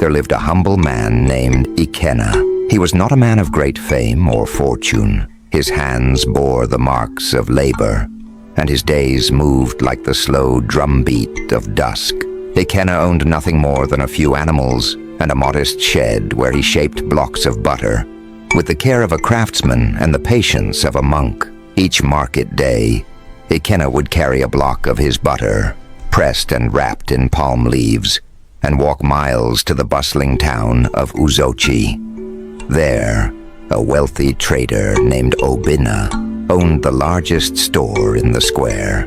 there lived a humble man named Ikenna. He was not a man of great fame or fortune. His hands bore the marks of labor, and his days moved like the slow drumbeat of dusk. Ikenna owned nothing more than a few animals and a modest shed where he shaped blocks of butter. With the care of a craftsman and the patience of a monk, each market day, Ikenna would carry a block of his butter, pressed and wrapped in palm leaves, and walk miles to the bustling town of Uzochi. There, a wealthy trader named Obinna owned the largest store in the square.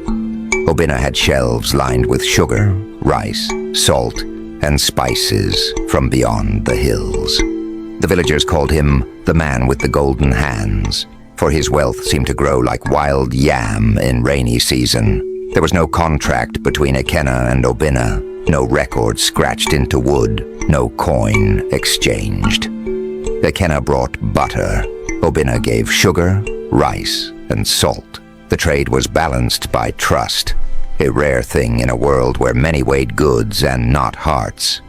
Obinna had shelves lined with sugar, rice, salt, and spices from beyond the hills. The villagers called him the man with the golden hands, for his wealth seemed to grow like wild yam in rainy season. There was no contract between Ikenna and Obinna, no record scratched into wood, no coin exchanged. Ikenna brought butter. Obinna gave sugar, rice, and salt. The trade was balanced by trust, a rare thing in a world where many weighed goods and not hearts.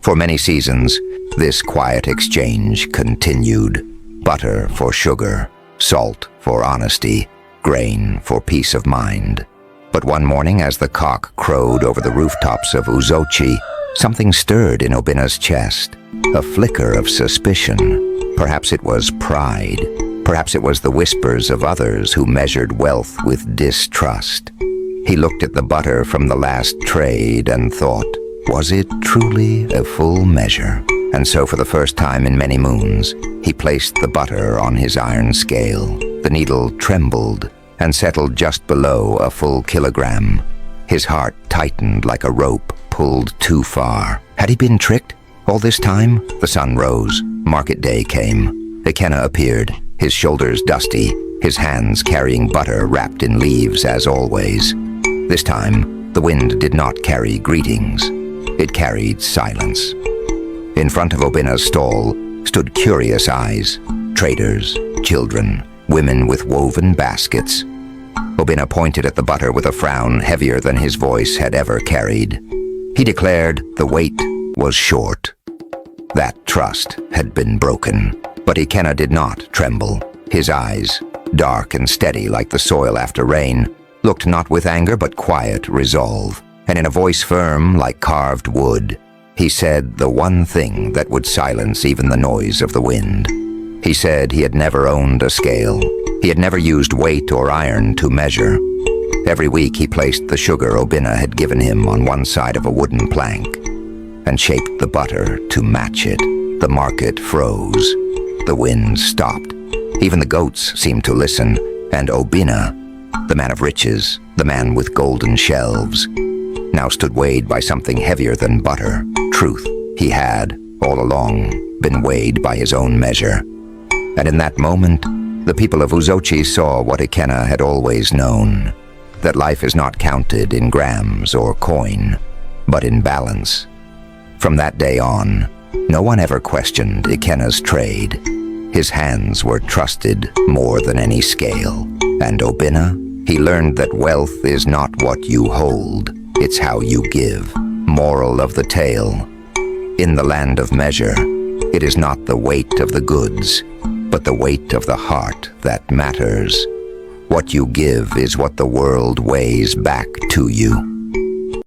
For many seasons, this quiet exchange continued. Butter for sugar, salt for honesty, grain for peace of mind. But one morning, as the cock crowed over the rooftops of Uzochi, something stirred in Obinna's chest, a flicker of suspicion. Perhaps it was pride. Perhaps it was the whispers of others who measured wealth with distrust. He looked at the butter from the last trade and thought, was it truly a full measure? And so for the first time in many moons, he placed the butter on his iron scale. The needle trembled and settled just below a full kilogram. His heart tightened like a rope pulled too far. Had he been tricked? All this time, the sun rose. Market day came. Ikenna appeared, his shoulders dusty, his hands carrying butter wrapped in leaves as always. This time, the wind did not carry greetings. It carried silence. In front of Obinna's stall stood curious eyes, traders, children, women with woven baskets. Obinna pointed at the butter with a frown heavier than his voice had ever carried. He declared the wait was short. That trust had been broken. But Ikenna did not tremble. His eyes, dark and steady like the soil after rain, looked not with anger but quiet resolve. And in a voice firm like carved wood, he said the one thing that would silence even the noise of the wind. He said he had never owned a scale. He had never used weight or iron to measure. Every week he placed the sugar Obinna had given him on one side of a wooden plank and shaped the butter to match it. The market froze. The wind stopped. Even the goats seemed to listen, and Obinna, the man of riches, the man with golden shelves, now stood weighed by something heavier than butter. Truth. He had, all along, been weighed by his own measure. And in that moment, the people of Uzochi saw what Ikenna had always known, that life is not counted in grams or coin, but in balance. From that day on, no one ever questioned Ikenna's trade. His hands were trusted more than any scale. And Obinna, he learned that wealth is not what you hold, it's how you give. Moral of the tale: in the land of measure, it is not the weight of the goods, but the weight of the heart that matters. What you give is what the world weighs back to you.